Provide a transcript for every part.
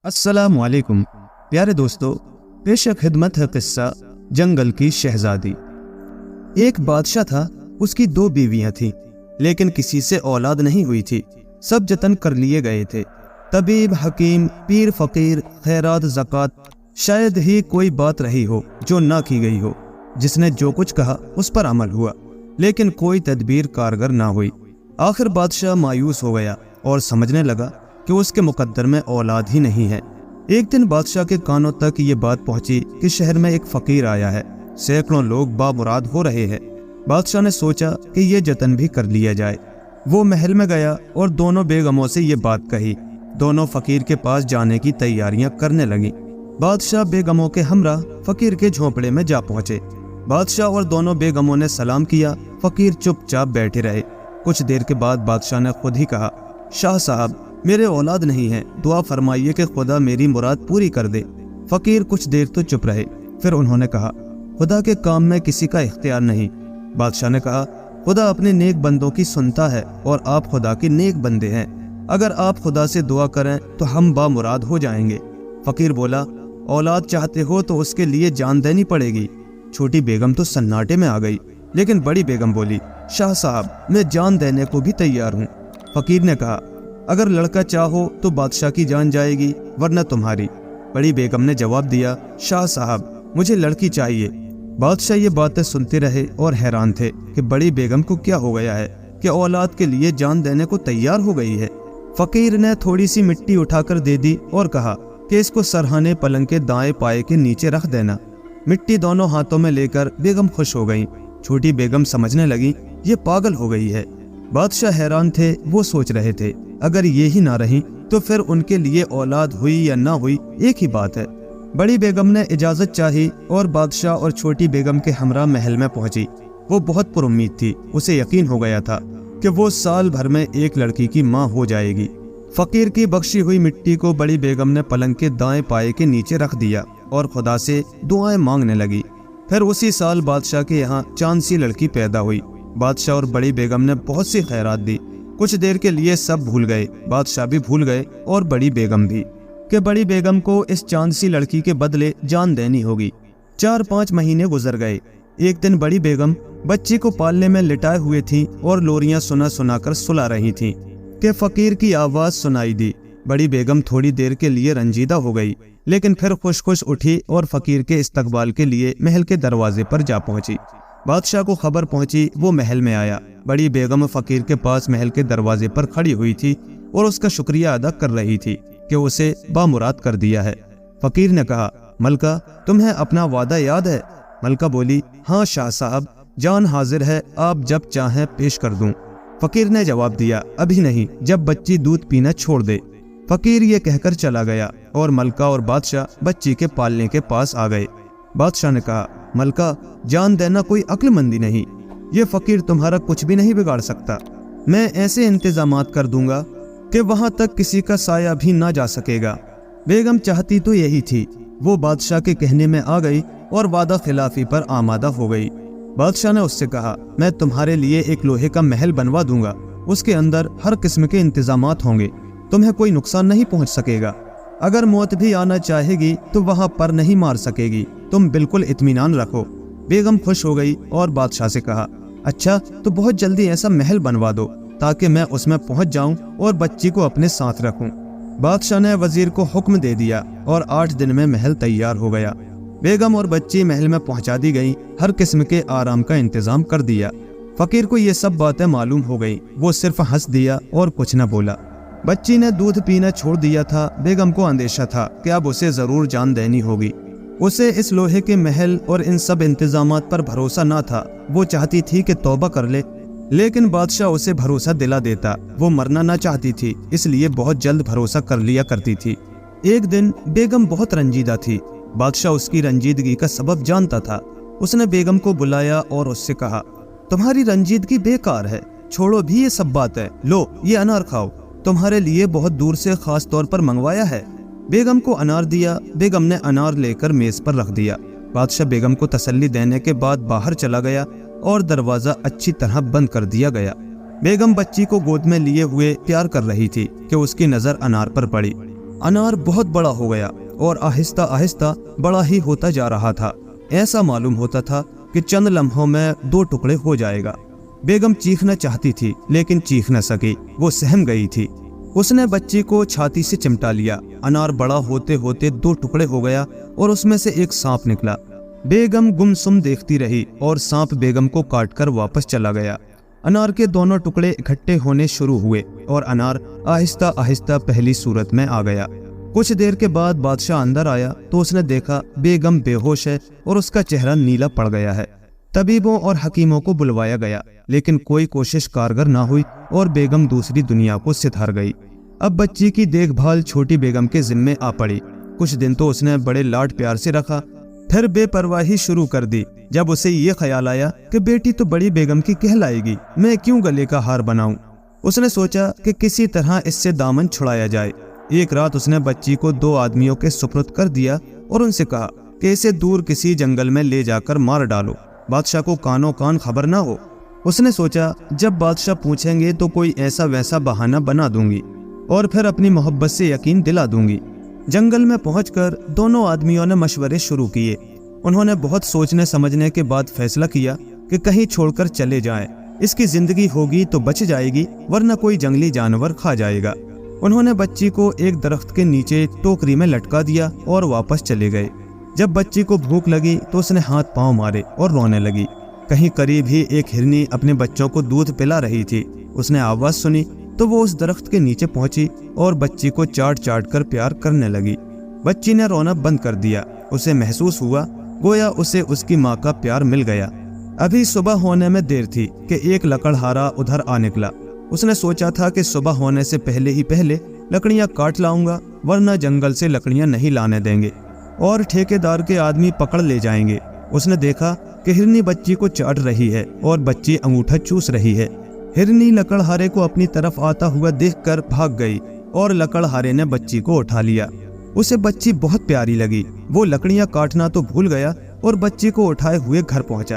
अस्सलाम वालेकुम प्यारे दोस्तों, पेश खिदमत है किस्सा जंगल की शहजादी। एक बादशाह था, उसकी 2 बीवियां थीं, लेकिन किसी से औलाद नहीं हुई थी। सब जतन कर लिए गए थे। तबीब, हकीम, पीर, फकीर, खैरात, ज़कात, शायद ही कोई बात रही हो जो ना की गई हो। जिसने जो कुछ कहा उस पर अमल हुआ, लेकिन कोई तदबीर कारगर ना हुई। आखिर बादशाह मायूस हो गया और समझने लगा कि उसके मुकद्दर में औलाद ही नहीं है। एक दिन बादशाह के कानों तक ये बात पहुंची कि शहर में एक फकीर आया है, सैकड़ों लोग बामुराद हो रहे हैं। बादशाह ने सोचा कि ये जतन भी कर लिया जाए। वो महल में गया और दोनों बेगमों से ये बात कही। दोनों फकीर के पास जाने की तैयारियां करने लगी। बादशाह बेगमों के हमरा फकीर के झोंपड़े में जा पहुंचे। बादशाह और दोनों बेगमों ने सलाम किया। फकीर चुपचाप बैठे रहे। कुछ देर के बाद बादशाह ने खुद ही कहा, शाह साहब, मेरे औलाद नहीं है, दुआ फरमाइए कि खुदा मेरी मुराद पूरी कर दे। फकीर कुछ देर तो चुप रहे, फिर उन्होंने कहा, खुदा के काम में किसी का इख्तियार नहीं। बादशाह ने कहा, खुदा अपने नेक बंदों की सुनता है और आप खुदा के नेक बंदे हैं। अगर आप खुदा से दुआ करें तो हम बामुराद हो जाएंगे। फकीर बोला, औलाद चाहते हो तो उसके लिए जान देनी पड़ेगी। छोटी बेगम तो सन्नाटे में आ गई, लेकिन बड़ी बेगम बोली, शाह साहब, मैं जान देने को भी तैयार हूँ। फकीर ने कहा, अगर लड़का चाहो तो बादशाह की जान जाएगी, वरना तुम्हारी। बड़ी बेगम ने जवाब दिया, शाह साहब, मुझे लड़की चाहिए। बादशाह ये बातें सुनते रहे और हैरान थे कि बड़ी बेगम को क्या हो गया है कि औलाद के लिए जान देने को तैयार हो गई है। फकीर ने थोड़ी सी मिट्टी उठाकर दे दी और कहा कि इसको सरहाने पलंग के दाएं पाए के नीचे रख देना। मिट्टी दोनों हाथों में लेकर बेगम खुश हो गई। छोटी बेगम समझने लगी ये पागल हो गई है। बादशाह हैरान थे। वो सोच रहे थे, अगर ये ही ना रही तो फिर उनके लिए औलाद हुई या ना हुई एक ही बात है। बड़ी बेगम ने इजाजत चाही और बादशाह और छोटी बेगम के हमरा महल में पहुंची। वो बहुत पुरुम्मीद थी। उसे यकीन हो गया था कि वो साल भर में एक लड़की की माँ हो जाएगी। फकीर की बख्शी हुई मिट्टी को बड़ी बेगम ने पलंग के दाएं पाए के नीचे रख दिया और खुदा से दुआएं मांगने लगी। फिर उसी साल बादशाह के यहाँ चांद सी लड़की पैदा हुई। बादशाह और बड़ी बेगम ने बहुत सी खैरात दी। कुछ देर के लिए सब भूल गए, बादशाह भी भूल गए और बड़ी बेगम भी, कि बड़ी बेगम को इस चांद सी लड़की के बदले जान देनी होगी। 4-5 महीने गुजर गए। एक दिन बड़ी बेगम बच्ची को पालने में लिटाए हुए थी और लोरियां सुना सुना कर सुला रही थी कि फकीर की आवाज सुनाई दी। बड़ी बेगम थोड़ी देर के लिए रंजीदा हो गई, लेकिन फिर खुश खुश उठी और फकीर के इस्तकबाल के लिए महल के दरवाजे पर जा पहुंची। बादशाह को खबर पहुंची, वो महल में आया। बड़ी बेगम फकीर के पास महल के दरवाजे पर खड़ी हुई थी और उसका शुक्रिया अदा कर रही थी कि उसे बामुराद कर दिया है। फकीर ने कहा, मलका, तुम्हें अपना वादा याद है? मलका बोली, हाँ शाह साहब, जान हाजिर है, आप जब चाहें पेश कर दूं। फकीर ने जवाब दिया, अभी नहीं, जब बच्ची दूध पीना छोड़ दे। फकीर ये कहकर चला गया और मलका और बादशाह बच्ची के पालने के पास आ गए। बादशाह ने कहा, मलका, जान देना कोई अक्लमंदी नहीं, ये फकीर तुम्हारा कुछ भी नहीं बिगाड़ सकता। मैं ऐसे इंतजामात कर दूंगा कि वहां तक किसी का साया भी ना जा सकेगा। बेगम चाहती तो यही थी। वो बादशाह के कहने में आ गई और वादा खिलाफी पर आमादा हो गई। बादशाह ने उससे कहा, मैं तुम्हारे लिए एक लोहे का महल बनवा दूंगा, उसके अंदर हर किस्म के इंतजामात होंगे, तुम्हें कोई नुकसान नहीं पहुंच सकेगा। अगर मौत भी आना चाहेगी तो वहां पर नहीं मार सकेगी, तुम बिल्कुल इत्मीनान रखो। बेगम खुश हो गई और बादशाह से कहा, अच्छा, तो बहुत जल्दी ऐसा महल बनवा दो ताकि मैं उसमें पहुंच जाऊं और बच्ची को अपने साथ रखूं। बादशाह ने वजीर को हुक्म दे दिया और 8 दिन में महल तैयार हो गया। बेगम और बच्ची महल में पहुंचा दी गई। हर किस्म के आराम का इंतजाम कर दिया। फकीर को ये सब बातें मालूम हो गई। वो सिर्फ हंस दिया और कुछ न बोला। बच्ची ने दूध पीना छोड़ दिया था। बेगम को अंदेशा था कि अब उसे जरूर जान देनी होगी। उसे इस लोहे के महल और इन सब इंतजामात पर भरोसा ना था। वो चाहती थी कि तौबा कर ले, लेकिन बादशाह उसे भरोसा दिला देता। वो मरना ना चाहती थी, इसलिए बहुत जल्द भरोसा कर लिया करती थी। एक दिन बेगम बहुत रंजीदा थी। बादशाह उसकी रंजीदगी का सबब जानता था। उसने बेगम को बुलाया और उससे कहा, तुम्हारी रंजीदगी बेकार है, छोड़ो भी ये सब बात है, लो ये अनार खाओ, तुम्हारे लिए बहुत दूर से खास तौर पर मंगवाया है। बेगम को अनार दिया। बेगम ने अनार लेकर मेज पर रख दिया। बादशाह बेगम को तसल्ली देने के बाद बाहर चला गया और दरवाजा अच्छी तरह बंद कर दिया गया। बेगम बच्ची को गोद में लिए हुए प्यार कर रही थी कि उसकी नजर अनार पर पड़ी। انار بہت بڑا ہو گیا اور آہستہ آہستہ بڑا ہی ہوتا جا رہا تھا۔ ایسا معلوم ہوتا تھا کہ چند لمحوں میں 2 ٹکڑے ہو جائے گا۔ بیگم چیخنا چاہتی تھی لیکن چیخ نہ سکی، وہ سہم گئی تھی۔ اس نے بچی کو چھاتی سے چمٹا لیا۔ انار بڑا ہوتے ہوتے 2 ٹکڑے ہو گیا اور اس میں سے ایک سانپ نکلا۔ بیگم گمسم دیکھتی رہی اور سانپ بیگم کو کاٹ کر واپس چلا گیا۔ انار کے دونوں ٹکڑے اکٹھے ہونے شروع ہوئے اور انار آہستہ آہستہ پہلی صورت میں آ گیا۔ کچھ دیر کے بعد بادشاہ اندر آیا تو اس نے دیکھا بیگم بے ہوش ہے اور اس کا چہرہ نیلا پڑ گیا ہے۔ طبیبوں اور حکیموں کو بلوایا گیا لیکن کوئی کوشش کارگر نہ ہوئی اور بیگم دوسری دنیا کو ستھار گئی۔ اب بچی کی دیکھ بھال چھوٹی بیگم کے ذمے آ پڑی۔ کچھ دن تو اس نے بڑے لاڈ پیار سے رکھا، پھر بے پرواہی شروع کر دی۔ جب اسے یہ خیال آیا کہ بیٹی تو بڑی بیگم کی کہلائے گی، میں کیوں گلے کا ہار بناؤں، اس نے سوچا کہ کسی طرح اس سے دامن چھڑایا جائے۔ ایک رات اس نے بچی کو 2 آدمیوں کے سپرد کر دیا اور ان سے کہا کہ اسے دور کسی جنگل میں لے جا کر مار ڈالو، بادشاہ کو کانوں کان خبر نہ ہو۔ اس نے سوچا جب بادشاہ پوچھیں گے تو کوئی ایسا ویسا بہانہ بنا دوں گی اور پھر اپنی محبت سے یقین دلا دوں گی۔ جنگل میں پہنچ کر دونوں آدمیوں نے مشورے شروع کیے۔ انہوں نے بہت سوچنے سمجھنے کے بعد فیصلہ کیا کہ کہیں چھوڑ کر چلے جائیں، اس کی زندگی ہوگی تو بچ جائے گی ورنہ کوئی جنگلی جانور کھا جائے گا۔ انہوں نے بچی کو ایک درخت کے نیچے ٹوکری میں لٹکا دیا اور واپس چلے گئے۔ جب بچی کو بھوک لگی تو اس نے ہاتھ پاؤں مارے اور رونے لگی۔ کہیں قریب ہی ایک ہرنی اپنے بچوں کو دودھ پلا رہی تھی۔ اس نے آواز سنی تو وہ اس درخت کے نیچے پہنچی اور بچی کو چاٹ چاٹ کر پیار کرنے لگی۔ بچی نے رونا بند کر دیا۔ اسے محسوس ہوا گویا اسے اس کی ماں کا پیار مل گیا۔ ابھی صبح ہونے میں دیر تھی کہ ایک لکڑہارا ادھر آ نکلا۔ اس نے سوچا تھا کہ صبح ہونے سے پہلے لکڑیاں کاٹ لاؤں گا ورنہ جنگل سے لکڑیاں نہیں لانے دیں گے اور ٹھیکیدار کے آدمی پکڑ لے جائیں گے۔ اس نے دیکھا کہ ہرنی بچی کو چاٹ رہی ہے اور بچی انگوٹھا چوس رہی ہے۔ ہرنی لکڑہارے کو اپنی طرف آتا ہوا دیکھ کر بھاگ گئی اور لکڑہارے نے بچی کو اٹھا لیا۔ اسے بچی بہت پیاری لگی۔ وہ لکڑیاں کاٹنا تو بھول گیا اور بچی کو اٹھائے ہوئے گھر پہنچا۔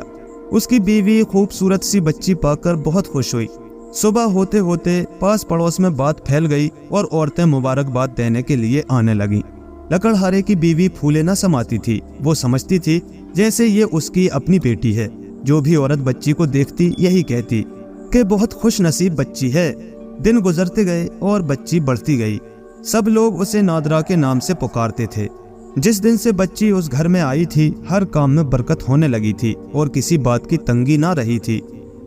اس کی بیوی خوبصورت سی بچی پا کر بہت خوش ہوئی۔ صبح ہوتے ہوتے پاس پڑوس میں بات پھیل گئی اور عورتیں مبارکباد دینے کے لیے آنے لگیں۔ لکڑہارے کی بیوی پھولے نہ سماتی تھی۔ وہ سمجھتی تھی جیسے یہ اس کی اپنی بیٹی ہے۔ جو بھی عورت بچی کو دیکھتی یہی کہتی کہ بہت خوش نصیب بچی ہے۔ دن گزرتے گئے اور بچی بڑھتی گئی۔ سب لوگ اسے نادرا کے نام سے پکارتے تھے۔ جس دن سے بچی اس گھر میں آئی تھی ہر کام میں برکت ہونے لگی تھی اور کسی بات کی تنگی نہ رہی تھی۔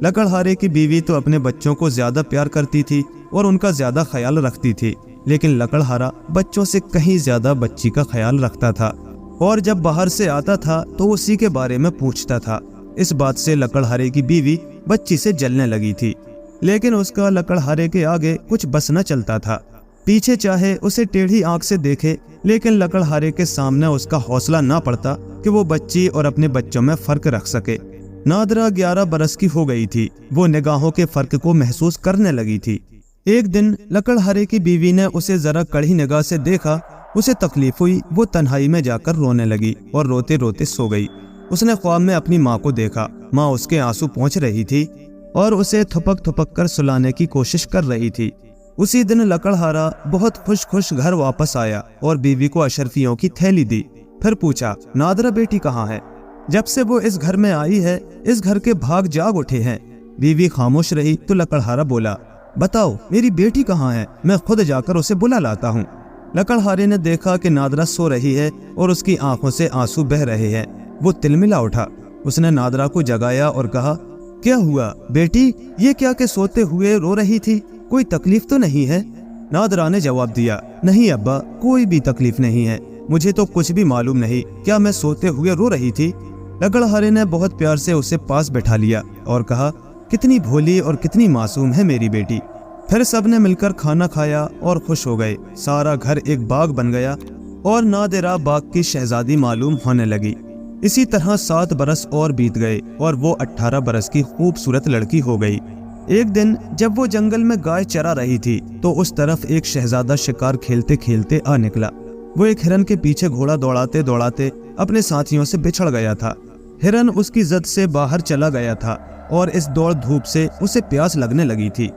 لکڑہارے کی بیوی تو اپنے بچوں کو زیادہ پیار کرتی تھی اور ان کا زیادہ خیال رکھتی تھی، لیکن لکڑہارا بچوں سے کہیں زیادہ بچی کا خیال رکھتا تھا اور جب باہر سے آتا تھا تو اسی کے بارے میں پوچھتا تھا۔ اس بات سے لکڑہارے کی بیوی بچی سے جلنے لگی تھی، لیکن اس کا لکڑہارے کے آگے کچھ بس نہ چلتا تھا۔ پیچھے چاہے اسے ٹیڑھی آنکھ سے دیکھے لیکن لکڑہارے کے سامنے اس کا حوصلہ نہ پڑتا کہ وہ بچی اور اپنے بچوں میں فرق رکھ سکے۔ نادرا 11 برس کی ہو گئی تھی۔ وہ نگاہوں کے فرق کو محسوس کرنے لگی تھی۔ ایک دن لکڑہارے کی بیوی نے اسے ذرا کڑھی نگاہ سے دیکھا۔ اسے تکلیف ہوئی، وہ تنہائی میں جا کر رونے لگی اور روتے روتے سو گئی۔ اس نے خواب میں اپنی ماں کو دیکھا۔ ماں اس کے آنسو پونچھ رہی تھی اور اسے تھپک تھپک کر سلانے کی کوشش کر رہی تھی۔ اسی دن لکڑہارا بہت خوش گھر واپس آیا اور بیوی کو اشرفیوں کی تھیلی دی۔ پھر پوچھا نادرا بیٹی کہاں ہے؟ جب سے وہ اس گھر میں آئی ہے اس گھر کے بھاگ جاگ اٹھے ہیں۔ بیوی خاموش رہی تو لکڑہارا بولا بتاؤ میری بیٹی کہاں ہے، میں خود جا کر اسے بلا لاتا ہوں۔ لکڑہارے نے دیکھا کہ نادرا سو رہی ہے اور اس کی آنکھوں سے آنسو بہ رہے ہیں۔ وہ تلملا اٹھا۔ اس نے نادرا کو جگایا اور کہا کیا ہوا بیٹی، یہ کیا کہ سوتے ہوئے رو رہی تھی، کوئی تکلیف تو نہیں ہے؟ نادرا نے جواب دیا نہیں ابا، کوئی بھی تکلیف نہیں ہے، مجھے تو کچھ بھی معلوم نہیں، کیا میں سوتے ہوئے رو رہی تھی؟ لکڑہارے نے بہت پیار سے اسے پاس بٹھا لیا اور کہا کتنی بھولی اور کتنی معصوم ہے میری بیٹی۔ پھر سب نے مل کر کھانا کھایا اور خوش ہو گئے۔ سارا گھر ایک باغ بن گیا اور نادرا باغ کی شہزادی معلوم ہونے لگی۔ اسی طرح 7 برس اور بیت گئے اور وہ 18 برس کی خوبصورت لڑکی ہو گئی۔ ایک دن جب وہ جنگل میں گائے چرا رہی تھی تو اس طرف ایک شہزادہ شکار کھیلتے کھیلتے آ نکلا۔ وہ ایک ہرن کے پیچھے گھوڑا دوڑاتے دوڑاتے اپنے ساتھیوں سے بچھڑ گیا تھا۔ ہرن اس کی زد سے باہر چلا گیا تھا اور اس دوڑ دھوپ سے اسے پیاس لگنے لگی تھی۔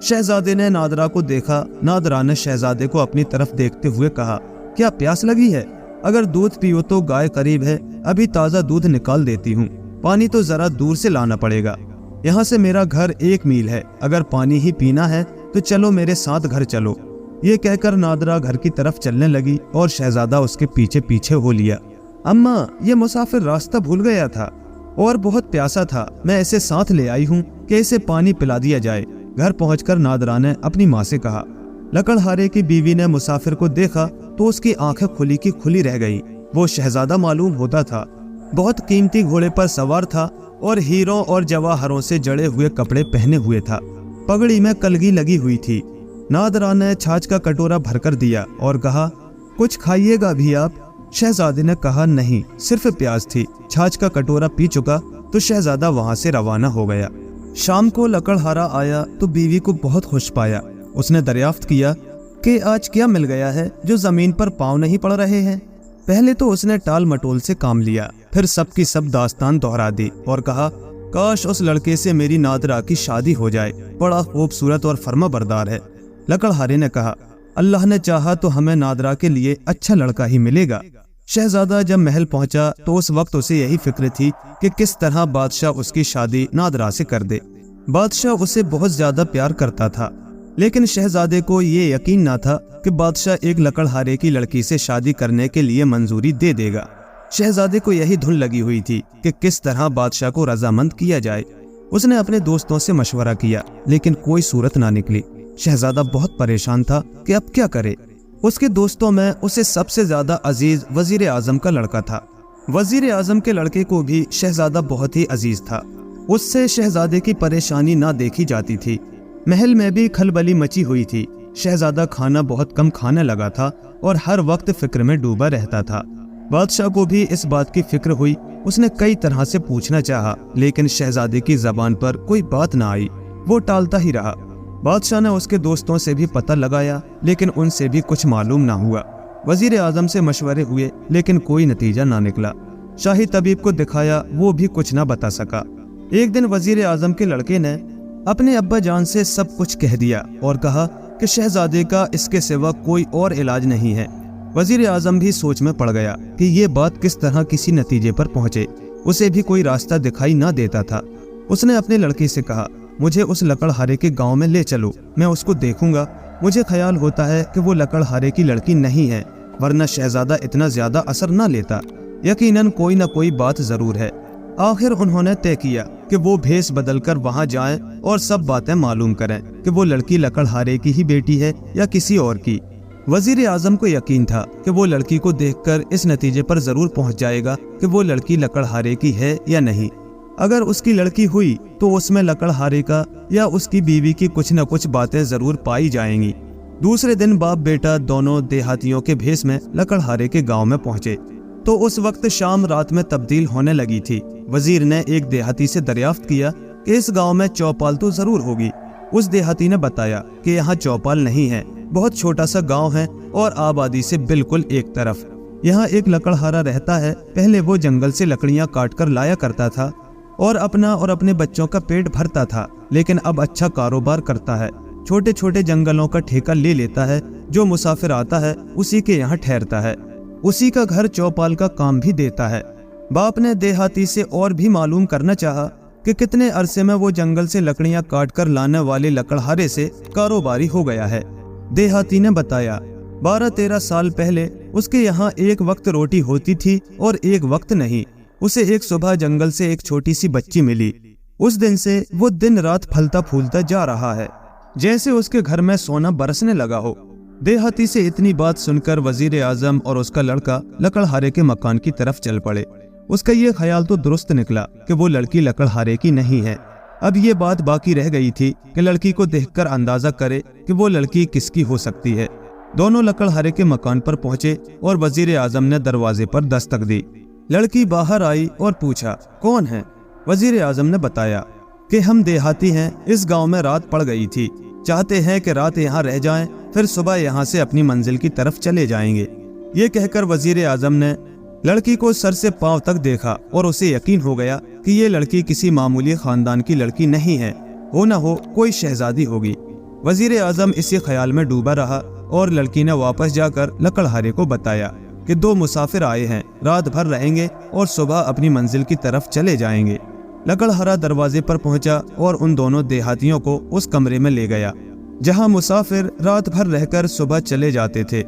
शहजादे ने नादरा को देखा। नादरा ने शहजादे को अपनी तरफ देखते हुए कहा, क्या प्यास लगी है? अगर दूध पियो तो गाय करीब है, अभी ताज़ा दूध निकाल देती हूँ। पानी तो जरा दूर से लाना पड़ेगा। यहाँ से मेरा घर 1 मील है। अगर पानी ही पीना है तो चलो मेरे साथ घर चलो। ये कहकर नादरा घर की तरफ चलने लगी और शहजादा उसके पीछे पीछे हो लिया। अम्मा, ये मुसाफिर रास्ता भूल गया था और बहुत प्यासा था। मैं इसे साथ ले आई हूँ कि इसे पानी पिला दिया जाए। घर पहुंचकर नादरा ने अपनी माँ से कहा। लकड़हारे की बीवी ने मुसाफिर को देखा तो उसकी आंखें खुली की खुली रह गई। वो शहजादा मालूम होता था। बहुत कीमती घोड़े पर सवार था और हीरों और जवाहरों से जड़े हुए कपड़े पहने हुए था। पगड़ी में कलगी लगी हुई थी। नादरा ने छाछ का कटोरा भरकर दिया और कहा, कुछ खाइएगा भी आप? शहजादे ने कहा, नहीं, सिर्फ प्याज थी। छाछ का कटोरा पी चुका तो शहजादा वहां से रवाना हो गया। शाम को लकड़हारा आया तो बीवी को बहुत खुश पाया। उसने दरियाफ्त किया कि आज क्या मिल गया है जो जमीन पर पांव नहीं पड़ रहे हैं। पहले तो उसने टाल मटोल से काम लिया, फिर सबकी सब दास्तान दोहरा दी और कहा, काश उस लड़के से मेरी नादरा की शादी हो जाए, बड़ा खूबसूरत और फर्माबरदार है। लकड़हारे ने कहा, अल्लाह ने चाहा तो हमें नादरा के लिए अच्छा लड़का ही मिलेगा। शहजादा जब महल पहुंचा तो उस वक्त उसे यही फिक्र थी कि किस तरह बादशाह उसकी शादी नादरा से कर दे। बादशाह उसे बहुत ज्यादा प्यार करता था, लेकिन शहजादे को ये यकीन न था कि बादशाह एक लकड़हारे की लड़की से शादी करने के लिए मंजूरी दे देगा। शहजादे को यही धुन लगी हुई थी कि किस तरह बादशाह को रजामंद किया जाए। उसने अपने दोस्तों से मशवरा किया, लेकिन कोई सूरत ना निकली। शहजादा बहुत परेशान था कि अब क्या करे। उसके दोस्तों में उसे सबसे ज्यादा अजीज वजीर आजम का लड़का था। वजीर आजम के लड़के को भी शहजादा बहुत ही अजीज था। उससे शहजादे की परेशानी ना देखी जाती थी। महल में भी खलबली मची हुई थी। शहजादा खाना बहुत कम खाने लगा था और हर वक्त फिक्र में डूबा रहता था। बादशाह को भी इस बात की फिक्र हुई। उसने कई तरह से पूछना चाहा, लेकिन शहजादे की जबान पर कोई बात ना आई। वो टालता ही रहा। बादशाह ने उसके दोस्तों से भी पता लगाया, लेकिन उनसे भी कुछ मालूम ना हुआ। वजीर आजम से मशवरे हुए, लेकिन कोई नतीजा ना निकला। शाही तबीब को दिखाया, वो भी कुछ ना बता सका। एक दिन वजीर आजम के लड़के ने अपने अब्बा जान से सब कुछ कह दिया और कहा कि शहजादे का इसके सिवा कोई और इलाज नहीं है। वजीर आजम भी सोच में पड़ गया कि ये बात किस तरह किसी नतीजे पर पहुंचे। उसे भी कोई रास्ता दिखाई ना देता था। उसने अपने लड़के से कहा, मुझे उस लकड़हारे के गांव में ले चलो, मैं उसको देखूंगा। मुझे ख्याल होता है कि वो लकड़हारे की लड़की नहीं है, वरना शहजादा इतना ज्यादा असर ना लेता। यकीनन कोई न कोई बात जरूर है। आखिर उन्होंने तय किया कि वो भेष बदलकर वहां जाएं और सब बातें मालूम करें कि वो लड़की लकड़हारे की ही बेटी है या किसी और की। वजीर आजम को यकीन था कि वो लड़की को देखकर इस नतीजे पर जरूर पहुंच जाएगा कि वो लड़की लकड़हारे की है या नहीं। अगर उसकी लड़की हुई तो उसमें लकड़हारे का या उसकी बीवी की कुछ न कुछ बातें जरूर पाई जाएंगी। दूसरे दिन बाप बेटा दोनों देहातियों के भेष में लकड़हारे के गांव में पहुंचे तो उस वक्त शाम रात में तब्दील होने लगी थी। वजीर ने एक देहाती से दरियाफ्त किया कि इस गांव में चौपाल तो जरूर होगी। उस देहाती ने बताया कि यहाँ चौपाल नहीं है, बहुत छोटा सा गांव है और आबादी से बिल्कुल एक तरफ। यहाँ एक लकड़हारा रहता है। पहले वो जंगल से लकड़ियाँ काट कर लाया करता था और अपना और अपने बच्चों का पेट भरता था, लेकिन अब अच्छा कारोबार करता है। छोटे छोटे जंगलों का ठेका ले लेता है। जो मुसाफिर आता है उसी के यहाँ ठहरता है। उसी का घर चौपाल का काम भी देता है। बाप ने देहाती से और भी मालूम करना चाहा कि कितने अरसे में वो जंगल से लकड़ियां काट कर लाने वाले लकड़हारे से कारोबारी हो गया है। देहाती ने बताया 12-13 साल पहले उसके यहाँ एक वक्त रोटी होती थी और एक वक्त नहीं। उसे एक सुबह जंगल से एक छोटी सी बच्ची मिली। उस दिन से वो दिन रात फलता फूलता जा रहा है, जैसे उसके घर में सोना बरसने लगा हो। देहाती से इतनी बात सुनकर वजीर आजम और उसका लड़का लकड़हारे के मकान की तरफ चल पड़े। उसका ये ख्याल तो दुरुस्त निकला कि वो लड़की लकड़हारे की नहीं है। अब ये बात बाकी रह गई थी कि लड़की को देखकर अंदाजा करे कि वो लड़की किसकी हो सकती है। दोनों लकड़हारे के मकान पर पहुंचे और वजीर आजम ने दरवाजे पर दस्तक दी। लड़की बाहर आई और पूछा, कौन है? वजीर आजम ने बताया कि हम देहाती हैं, इस गांव में रात पड़ गई थी, चाहते हैं कि रात यहाँ रह जाएं, फिर सुबह यहाँ से अपनी मंजिल की तरफ चले जाएंगे। ये कहकर वजीर आजम ने लड़की को सर से पांव तक देखा और उसे यकीन हो गया कि ये लड़की किसी मामूली खानदान की लड़की नहीं है, हो न हो कोई शहजादी होगी। वजीर आजम इसी ख्याल में डूबा रहा और लड़की ने वापस जाकर लकड़हारे को बताया कि 2 मुसाफिर आए हैं, रात भर रहेंगे और सुबह अपनी मंजिल की तरफ चले जाएंगे। लकड़हारा दरवाजे पर पहुंचा और उन दोनों देहातियों को उस कमरे में ले गया जहां मुसाफिर रात भर रहकर सुबह चले जाते थे।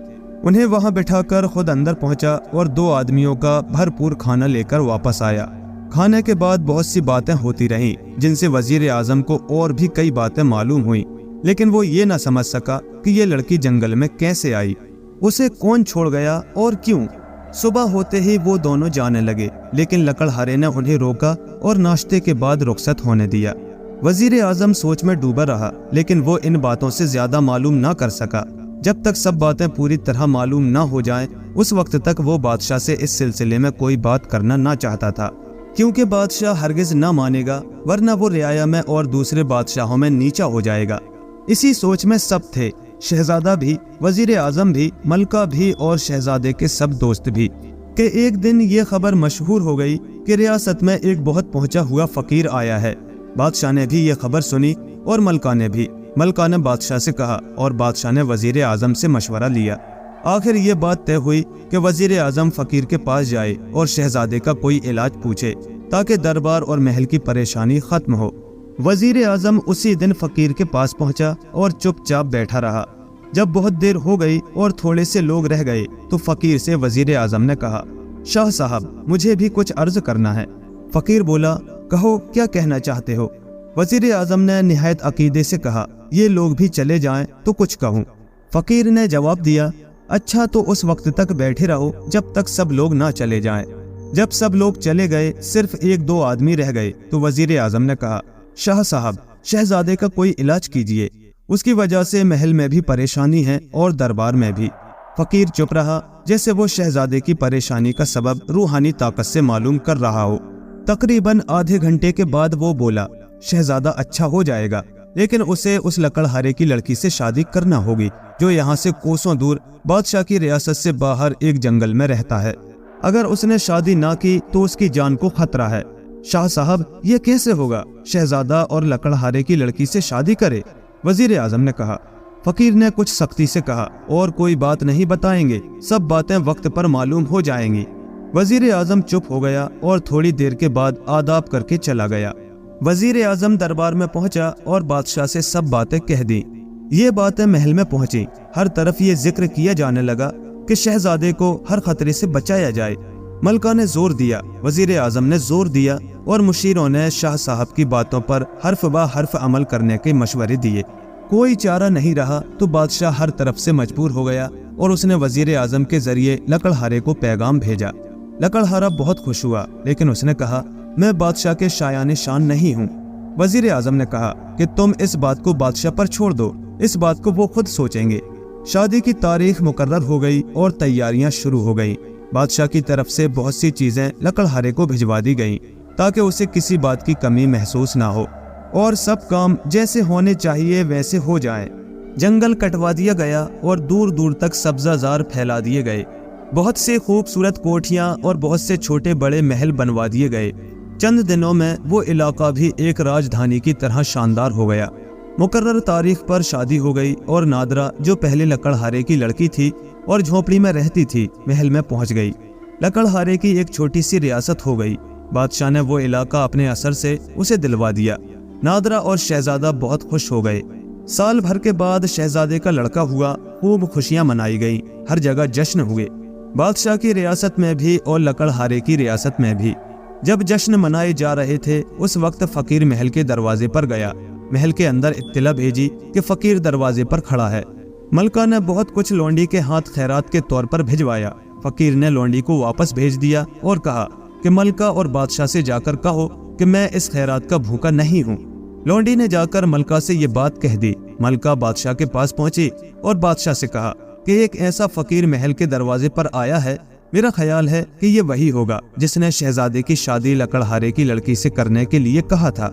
उन्हें वहां बिठाकर खुद अंदर पहुंचा और 2 आदमियों का भरपूर खाना लेकर वापस आया। खाने के बाद बहुत सी बातें होती रहीं जिनसे वजीर आजम को और भी कई बातें मालूम हुई, लेकिन वो ये ना समझ सका कि ये लड़की जंगल में कैसे आई, उसे कौन छोड़ गया और क्यों। सुबह होते ही वो दोनों जाने लगे, लेकिन लकड़हारे ने उन्हें रोका और नाश्ते के बाद रुखसत होने दिया। वजीर आजम सोच में डूबा रहा, लेकिन वो इन बातों से ज्यादा मालूम ना कर सका। जब तक सब बातें पूरी तरह मालूम ना हो जाएं, उस वक्त तक वो बादशाह से इस सिलसिले में कोई बात करना ना चाहता था, क्योंकि बादशाह हरगिज ना मानेगा, वरना वो रियाया में और दूसरे बादशाहों में नीचा हो जाएगा। इसी सोच में सब थे, शहजादा भी, वजीर आजम भी, मलका भी और शहजादे के सब दोस्त भी, कि एक दिन ये खबर मशहूर हो गई कि रियासत में एक बहुत पहुंचा हुआ फकीर आया है। बादशाह ने भी ये खबर सुनी और मलका ने भी। मलका ने बादशाह से कहा और बादशाह ने वजीर आजम से मशवरा लिया। आखिर ये बात तय हुई कि वजीर आजम फकीर के पास जाए और शहजादे का कोई इलाज पूछे ताकि दरबार और महल की परेशानी खत्म हो। वजीर आजम उसी दिन फकीर के पास पहुंचा और चुपचाप बैठा रहा। जब बहुत देर हो गई और थोड़े से लोग रह गए तो फकीर से वजीर आजम ने कहा, शाह साहब, मुझे भी कुछ अर्ज करना है। फकीर बोला, कहो, क्या कहना चाहते हो। वजीर आजम ने निहायत अकीदे से कहा, ये लोग भी चले जाएं तो कुछ कहूँ। फकीर ने जवाब दिया, अच्छा तो उस वक्त तक बैठे रहो जब तक सब लोग ना चले जाएं। जब सब लोग चले गए, सिर्फ 1-2 आदमी रह गए तो वजीर आजम ने कहा, शाह साहब, शहजादे का कोई इलाज कीजिए, उसकी वजह से महल में भी परेशानी है और दरबार में भी। फकीर चुप रहा, जैसे वो शहजादे की परेशानी का सबब रूहानी ताकत से मालूम कर रहा हो। तकरीबन आधे घंटे के बाद वो बोला, शहजादा अच्छा हो जाएगा, लेकिन उसे उस लकड़हारे की लड़की से शादी करना होगी जो यहाँ से कोसों दूर बादशाह की रियासत से बाहर एक जंगल में रहता है। अगर उसने शादी ना की तो उसकी जान को खतरा है। शाह साहब, ये कैसे होगा, शहजादा और लकड़हारे की लड़की से शादी करे। वजीर आजम ने कहा। फकीर ने कुछ सख्ती से कहा, और कोई बात नहीं बताएंगे, सब बातें वक्त पर मालूम हो जाएंगी। वजीर आजम चुप हो गया और थोड़ी देर के बाद आदाब करके चला गया। वजीर आजम दरबार में पहुंचा और बादशाह से सब बातें कह दी। ये बातें महल में पहुंची। हर तरफ ये जिक्र किया जाने लगा कि शहजादे को हर खतरे से बचाया जाए। मलका ने जोर दिया, वजीर आजम ने जोर दिया और मुशीरों ने शाह साहब की बातों पर हर्फ बा हर्फ अमल करने के मशवरे दिए। कोई चारा नहीं रहा तो बादशाह हर तरफ से मजबूर हो गया और उसने वजीर आजम के जरिए लकड़हारे को पैगाम भेजा। लकड़हारा बहुत खुश हुआ, लेकिन उसने कहा, मैं बादशाह के शायाने शान नहीं हूँ। वजीर आजम ने कहा कि तुम इस बात को बादशाह पर छोड़ दो, इस बात को वो खुद सोचेंगे। शादी की तारीख मुकर्रर हो गई और तैयारियां शुरू हो गईं। बादशाह की तरफ से बहुत सी चीजें लकड़हारे को भिजवा दी गईं ताकि उसे किसी बात की कमी महसूस ना हो और सब काम जैसे होने चाहिए वैसे हो जाएं। जंगल कटवा दिया गया और दूर दूर तक सब्जाजार फैला दिए गए। बहुत से खूबसूरत कोठियां और बहुत से छोटे बड़े महल बनवा दिए गए। चंद दिनों में वो इलाका भी एक राजधानी की तरह शानदार हो गया। मुकर्रर तारीख पर शादी हो गई और नादरा, जो पहले लकड़हारे की लड़की थी और झोपड़ी में रहती थी, महल में पहुंच गई। लकड़हारे की एक छोटी सी रियासत हो गई। बादशाह ने वो इलाका अपने असर से उसे दिलवा दिया। नादरा और शहजादा बहुत खुश हो गए। साल भर के बाद शहजादे का लड़का हुआ। खूब खुशियां मनाई गई, हर जगह जश्न हुए, बादशाह की रियासत में भी और लकड़हारे की रियासत में भी। जब जश्न मनाए जा रहे थे, उस वक्त फकीर महल के दरवाजे पर गया। महल के अंदर इत्तिला भेजी कि फकीर दरवाजे पर खड़ा है। मलका ने बहुत कुछ लौंडी के हाथ खैरात के तौर पर भिजवाया। फकीर ने लौंडी को वापस भेज दिया और कहा कि मलका और बादशाह से जाकर कहो कि मैं इस खैरात का भूखा नहीं हूँ। लौंडी ने जाकर मलका से ये बात कह दी। मलका बादशाह के पास पहुंची और बादशाह से कहा कि एक ऐसा फकीर महल के दरवाजे पर आया है, मेरा ख्याल है कि ये वही होगा जिसने शहजादे की शादी लकड़हारे की लड़की से करने के लिए कहा था।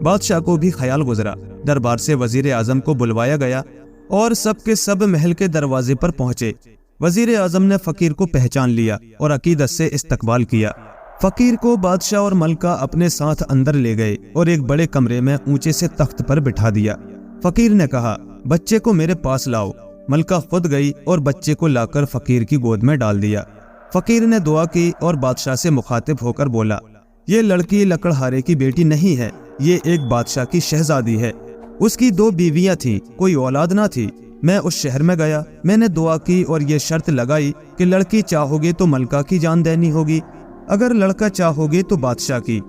बादशाह को भी ख्याल गुजरा। दरबार से वजीर आजम को बुलवाया गया और सबके सब महल के दरवाजे पर पहुंचे। वजीर आजम ने फकीर को पहचान लिया और अकीदत से इस्तकबाल किया। फकीर को बादशाह और मलका अपने साथ अंदर ले गए और एक बड़े कमरे में ऊंचे से तख्त पर बिठा दिया। फकीर ने कहा, बच्चे को मेरे पास लाओ। मलका खुद गई और बच्चे को लाकर फकीर की गोद में डाल दिया। फकीर ने दुआ की और बादशाह से मुखातिब होकर बोला, ये लड़की लकड़हारे की बेटी नहीं है, ये एक बादशाह की शहजादी है। उसकी 2 बीवियां थीं, कोई औलाद ना थी। मैं उस शहर में गया, मैंने दुआ की और ये शर्त लगाई कि लड़की चाहोगे तो मलका की जान देनी होगी, अगर लड़का चाहोगे तो बादशाह की।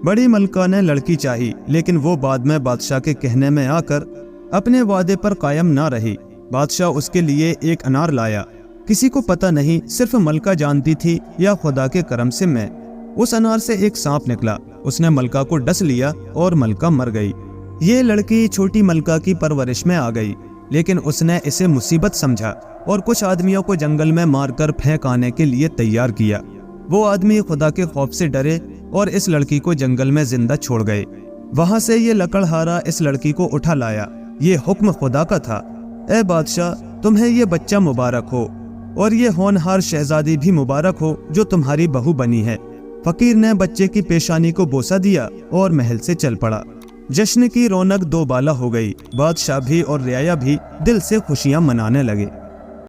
बड़ी मलका ने लड़की चाही, लेकिन वो बाद में बादशाह के कहने में आकर अपने वादे पर कायम ना रही। बादशाह उसके लिए एक अनार लाया। किसी को पता नहीं, सिर्फ मलका जानती थी या खुदा के करम से मैं। उस अनार से एक सांप निकला, उसने मलका को डस लिया और मलका मर गई। ये लड़की छोटी मलका की परवरिश में आ गई, लेकिन उसने इसे मुसीबत समझा और कुछ आदमियों को जंगल में मारकर फेंक आने के लिए तैयार किया। वो आदमी खुदा के खौफ से डरे और इस लड़की को जंगल में जिंदा छोड़ गए। वहां से ये लकड़हारा इस लड़की को उठा लाया। ये हुक्म खुदा का था। ए बादशाह, तुम्हें ये बच्चा मुबारक हो और ये होनहार शहजादी भी मुबारक हो जो तुम्हारी बहू बनी है। फकीर ने बच्चे की पेशानी को बोसा दिया और महल से चल पड़ा। जश्न की रौनक 2 बाला हो गई। बादशाह भी और रियाया भी दिल से खुशियां मनाने लगे।